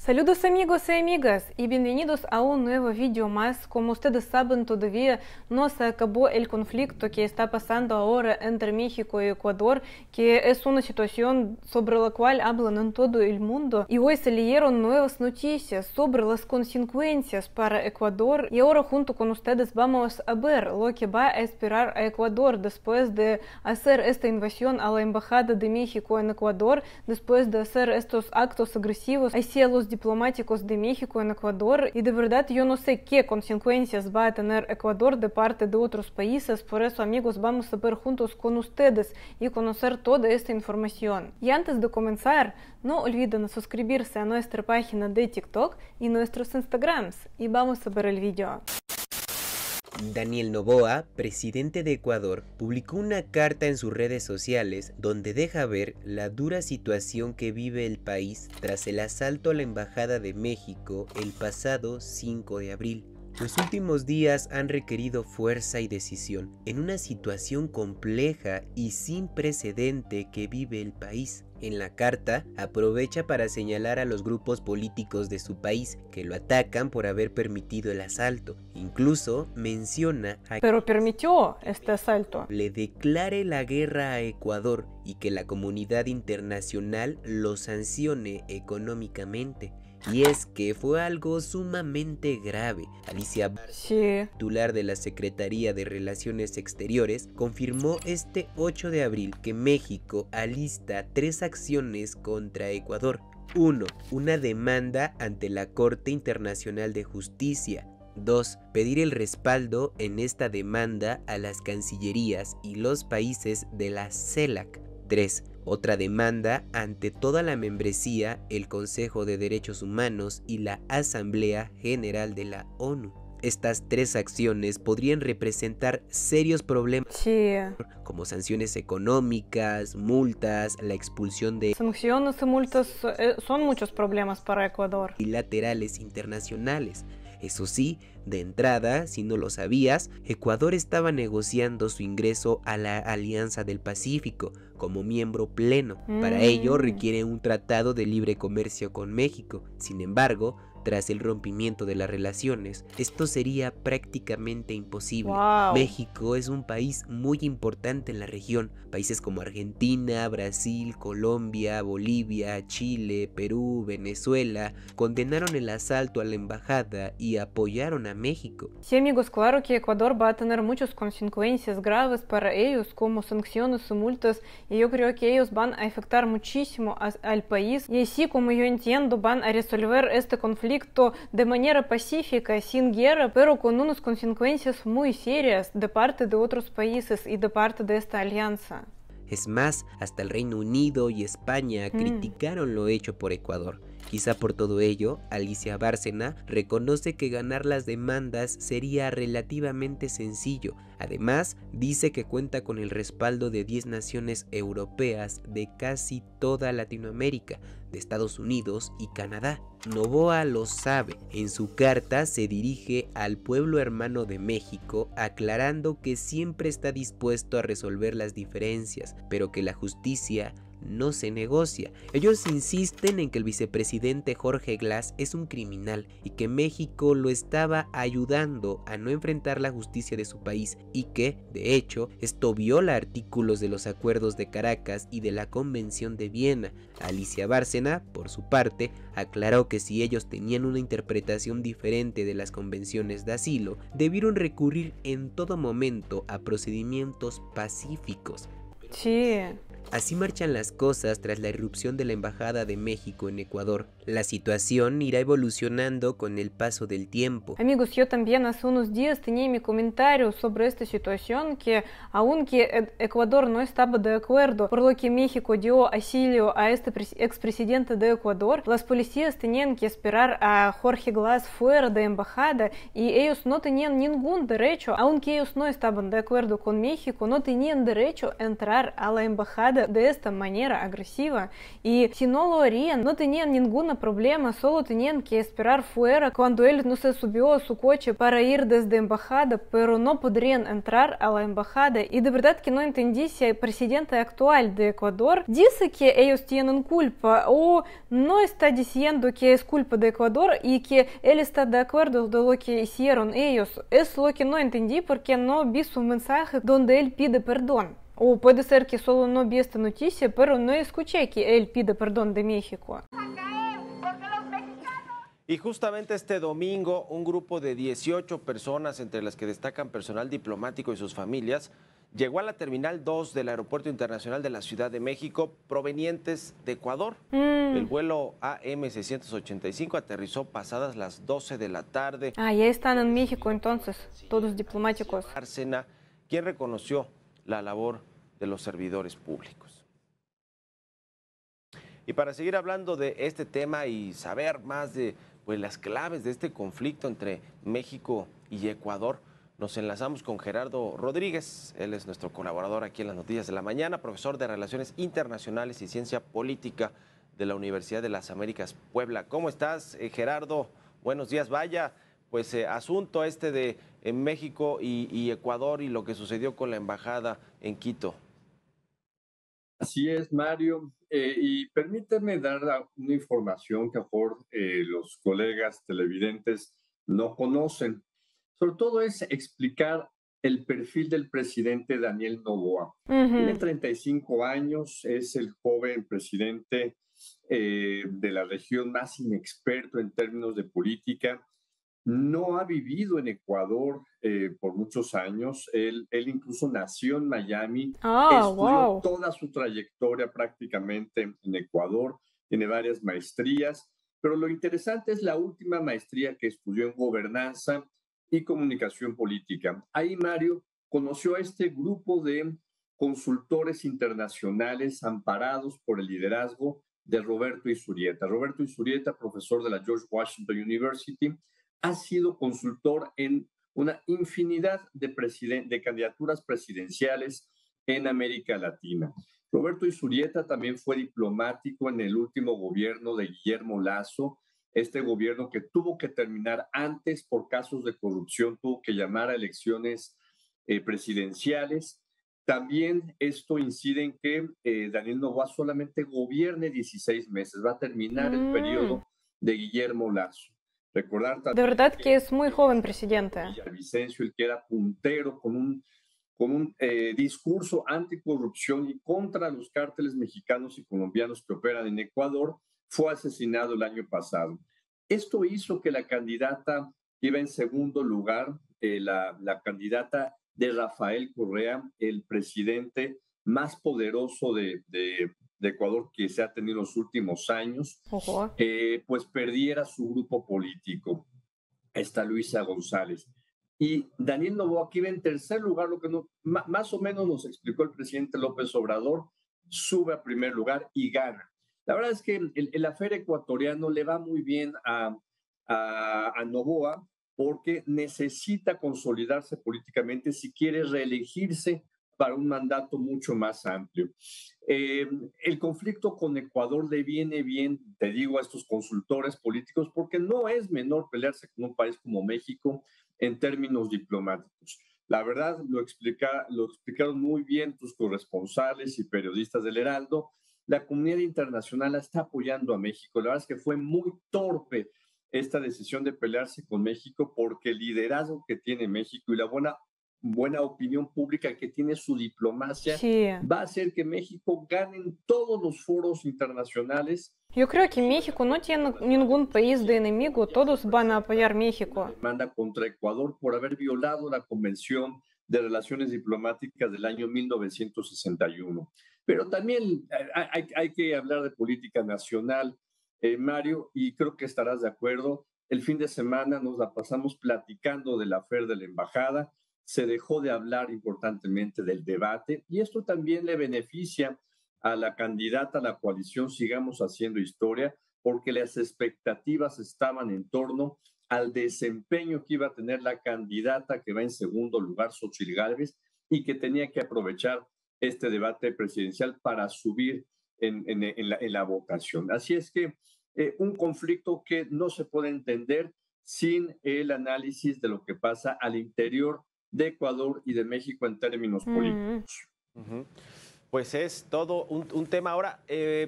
Saludos amigos y amigas y bienvenidos a un nuevo vídeo más. Como ustedes saben, todavía no se acabó el conflicto que está pasando ahora entre México y Ecuador, que es una situación sobre la cual hablan en todo el mundo. Y hoy se leyeron nuevas noticias sobre las consecuencias para Ecuador y ahora junto con ustedes vamos a ver lo que va a esperar a Ecuador después de hacer esta invasión a la Embajada de México en Ecuador, después de hacer estos actos agresivos hacia los diplomáticos de México en Ecuador, y de verdad yo no sé qué consecuencias va a tener Ecuador de parte de otros países. Por eso, amigos, vamos a ver juntos con ustedes y conocer toda esta información. Y antes de comenzar, no olviden suscribirse a nuestra página de TikTok y nuestros Instagrams, y vamos a ver el video. Daniel Noboa, presidente de Ecuador, publicó una carta en sus redes sociales donde deja ver la dura situación que vive el país tras el asalto a la Embajada de México el pasado 5 de abril. Los últimos días han requerido fuerza y decisión en una situación compleja y sin precedente que vive el país. En la carta, aprovecha para señalar a los grupos políticos de su país que lo atacan por haber permitido el asalto. Incluso menciona a Pero permitió este asalto. Le declare la guerra a Ecuador y que la comunidad internacional lo sancione económicamente. Y es que fue algo sumamente grave. Alicia Bárcena, titular de la Secretaría de Relaciones Exteriores, confirmó este 8 de abril que México alista 3 acciones contra Ecuador. 1. Una demanda ante la Corte Internacional de Justicia. 2. Pedir el respaldo en esta demanda a las cancillerías y los países de la CELAC. 3. Otra demanda ante toda la membresía, el Consejo de Derechos Humanos y la Asamblea General de la ONU. Estas 3 acciones podrían representar serios problemas como sanciones económicas, multas, la expulsión de sanciones y multas son muchos problemas para Ecuador. Bilaterales internacionales. Eso sí, de entrada, si no lo sabías, Ecuador estaba negociando su ingreso a la Alianza del Pacífico como miembro pleno. Para ello requiere un tratado de libre comercio con México. Sin embargo, tras el rompimiento de las relaciones, esto sería prácticamente imposible. México es un país muy importante en la región. Países como Argentina, Brasil, Colombia, Bolivia, Chile, Perú, Venezuela condenaron el asalto a la embajada y apoyaron a México. Sí, amigos, claro que Ecuador va a tener muchas consecuencias graves para ellos, como sanciones y multas, y yo creo que ellos van a afectar muchísimo al país, y así como yo entiendo, van a resolver este conflicto de manera pacífica, sin guerra, pero con unas consecuencias muy serias de parte de otros países y de parte de esta alianza. Es más, hasta el Reino Unido y España criticaron lo hecho por Ecuador. Quizá por todo ello, Alicia Bárcena reconoce que ganar las demandas sería relativamente sencillo. Además, dice que cuenta con el respaldo de 10 naciones europeas de casi toda Latinoamérica, de Estados Unidos y Canadá. Noboa lo sabe. En su carta se dirige al pueblo hermano de México, aclarando que siempre está dispuesto a resolver las diferencias, pero que la justicia no se negocia. Ellos insisten en que el vicepresidente Jorge Glass es un criminal y que México lo estaba ayudando a no enfrentar la justicia de su país y que, de hecho, esto viola artículos de los acuerdos de Caracas y de la Convención de Viena. Alicia Bárcena, por su parte, aclaró que si ellos tenían una interpretación diferente de las convenciones de asilo, debieron recurrir en todo momento a procedimientos pacíficos. Sí. Así marchan las cosas tras la irrupción de la Embajada de México en Ecuador. La situación irá evolucionando con el paso del tiempo. Amigos, yo también hace unos días tenía mi comentario sobre esta situación, que aunque Ecuador no estaba de acuerdo por lo que México dio asilo a este expresidente de Ecuador, las policías tenían que esperar a Jorge Glass fuera de embajada y ellos no tenían ningún derecho, aunque ellos no estaban de acuerdo con México, no tenían derecho a entrar a la embajada embajada de esta manera agresiva. Y si no lo harían, no tenían ningún problema, solo tenían que esperar fuera cuando él no se subió a su coche para ir desde embajada, pero no podrían entrar a la embajada. Y de verdad que no entendí si el presidente actual de Ecuador dice que ellos tienen culpa o no está diciendo que es culpa de Ecuador y que él está de acuerdo de lo que hicieron ellos. Es lo que no entendí porque no vi su mensaje donde él pide perdón. O puede ser que solo no vi esta noticia, pero no escuché que él pide perdón de México. Y justamente este domingo, un grupo de 18 personas, entre las que destacan personal diplomático y sus familias, llegó a la Terminal 2 del Aeropuerto Internacional de la Ciudad de México, provenientes de Ecuador. El vuelo AM-685 aterrizó pasadas las 12 de la tarde. Ah, ya están en México entonces, todos diplomáticos. Bárcena, quien reconoció la labor de los servidores públicos. Y para seguir hablando de este tema y saber más de las claves de este conflicto entre México y Ecuador, nos enlazamos con Gerardo Rodríguez. Él es nuestro colaborador aquí en las Noticias de la Mañana, profesor de Relaciones Internacionales y Ciencia Política de la Universidad de las Américas, Puebla. ¿Cómo estás, Gerardo? Buenos días. Vaya, asunto este de México y Ecuador y lo que sucedió con la embajada en Quito. Así es, Mario. Y permíteme dar una información que a lo mejor los colegas televidentes no conocen. Sobre todo es explicar el perfil del presidente Daniel Noboa. Tiene 35 años, es el joven presidente de la región más inexperto en términos de política. No ha vivido en Ecuador por muchos años. Él incluso nació en Miami. Estudió toda su trayectoria prácticamente en Ecuador. Tiene varias maestrías. Pero lo interesante es la última maestría que estudió en gobernanza y comunicación política. Ahí Mario conoció a este grupo de consultores internacionales amparados por el liderazgo de Roberto Izurieta. Roberto Izurieta, profesor de la George Washington University, ha sido consultor en una infinidad de candidaturas presidenciales en América Latina. Roberto Izurieta también fue diplomático en el último gobierno de Guillermo Lasso, este gobierno que tuvo que terminar antes por casos de corrupción, tuvo que llamar a elecciones presidenciales. También esto incide en que Daniel Noboa solamente gobierne 16 meses, va a terminar el periodo de Guillermo Lasso. Recordar también de verdad que es muy joven presidente. Villavicencio, el que era puntero con un discurso anticorrupción y contra los cárteles mexicanos y colombianos que operan en Ecuador, fue asesinado el año pasado. Esto hizo que la candidata que iba en segundo lugar, la candidata de Rafael Correa, el presidente más poderoso de Ecuador que se ha tenido en los últimos años, pues perdiera su grupo político, esta Luisa González. Y Daniel Noboa, que iba en tercer lugar, lo que más o menos nos explicó el presidente López Obrador, sube a primer lugar y gana. La verdad es que el afer ecuatoriano le va muy bien a Noboa porque necesita consolidarse políticamente si quiere reelegirse para un mandato mucho más amplio. El conflicto con Ecuador le viene bien, te digo, a estos consultores políticos, porque no es menor pelearse con un país como México en términos diplomáticos. La verdad, lo explicaron muy bien tus corresponsales y periodistas del Heraldo. La comunidad internacional está apoyando a México. La verdad es que fue muy torpe esta decisión de pelearse con México porque el liderazgo que tiene México y la buena opinión pública que tiene su diplomacia va a hacer que México gane en todos los foros internacionales. Yo creo que México no tiene ningún país de enemigo, todos van a apoyar a México. Demanda contra Ecuador por haber violado la Convención de Relaciones Diplomáticas del año 1961. Pero también hay que hablar de política nacional, Mario, y creo que estarás de acuerdo. El fin de semana nos la pasamos platicando del afer de la embajada. Se dejó de hablar importantemente del debate y esto también le beneficia a la candidata a la coalición Sigamos Haciendo Historia porque las expectativas estaban en torno al desempeño que iba a tener la candidata que va en segundo lugar, Xóchitl Gálvez, y que tenía que aprovechar este debate presidencial para subir en la votación. Así es que un conflicto que no se puede entender sin el análisis de lo que pasa al interior de Ecuador y de México en términos políticos. Pues es todo un tema. Ahora,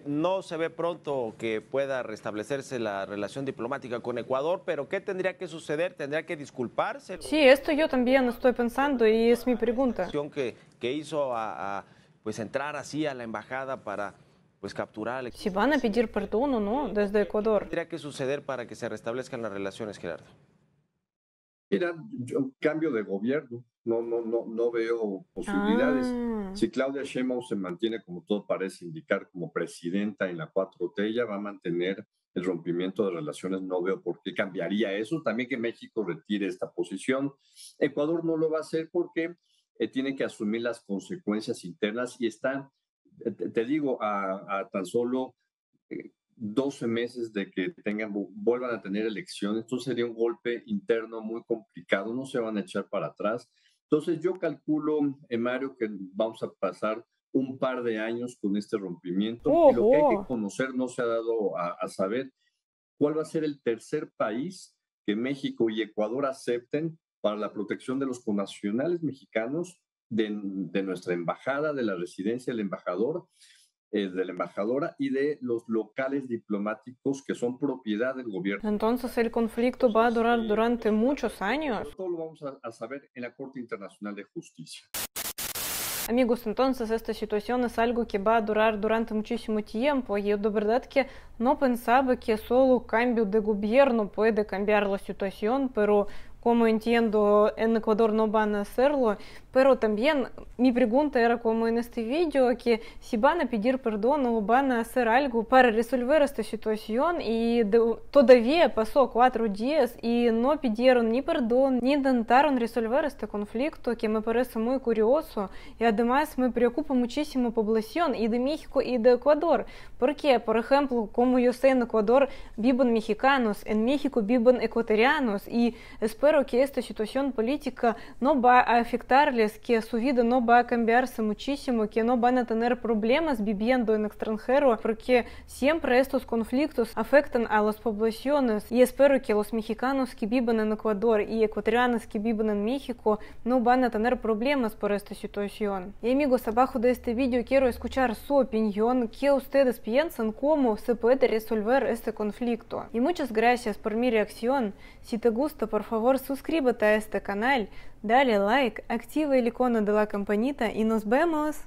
no se ve pronto que pueda restablecerse la relación diplomática con Ecuador, pero ¿qué tendría que suceder? ¿Tendría que disculparse? Sí, esto yo también estoy pensando y es mi pregunta. Que hizo pues entrar así a la embajada para pues capturar... Si van a pedir perdón o no desde Ecuador. ¿Qué tendría que suceder para que se restablezcan las relaciones, Gerardo? Mira, cambio de gobierno, no veo posibilidades. Si Claudia Sheinbaum se mantiene, como todo parece indicar, como presidenta en la 4T, ella va a mantener el rompimiento de relaciones, no veo por qué cambiaría eso. También que México retire esta posición. Ecuador no lo va a hacer porque tiene que asumir las consecuencias internas y está, te digo, a tan solo 12 meses de que vuelvan a tener elecciones. Entonces sería un golpe interno muy complicado, no se van a echar para atrás. Entonces yo calculo, Mario, que vamos a pasar un par de años con este rompimiento y lo que hay que conocer no se ha dado a saber cuál va a ser el tercer país que México y Ecuador acepten para la protección de los connacionales mexicanos de nuestra embajada, de la residencia del embajador, de la embajadora y de los locales diplomáticos que son propiedad del gobierno. Entonces el conflicto va a durar durante muchos años. Todo lo vamos a saber en la Corte Internacional de Justicia. Amigos, entonces esta situación es algo que va a durar durante muchísimo tiempo. Yo de verdad que no pensaba que solo cambio de gobierno puede cambiar la situación, pero como entiendo, en Ecuador no van a hacerlo, pero también mi pregunta era como en este vídeo, que si van a pedir perdón o van a hacer algo para resolver esta situación y todavía pasó 4 días y no pidieron ni perdón, ni intentaron resolver este conflicto, que me parece muy curioso y además me preocupa muchísimo población y de México y de Ecuador, porque, por ejemplo, como yo sé, en Ecuador viven mexicanos, en México viven ecuatorianos y espero que esta situación política no va a afectarles, que su vida no va a cambiarse muchísimo, que no van a tener problemas viviendo en extranjero, porque siempre estos conflictos afectan a las poblaciones y espero que los mexicanos que viven en Ecuador y ecuatorianos que viven en México no van a tener problemas por esta situación. Y amigos, abajo de este vídeo quiero escuchar su opinión, qué ustedes piensan, cómo se puede resolver este conflicto. Y muchas gracias por mi reacción. Si te gusta, por favor, suscríbete a este canal, dale like, activa el icono de la campanita y nos vemos.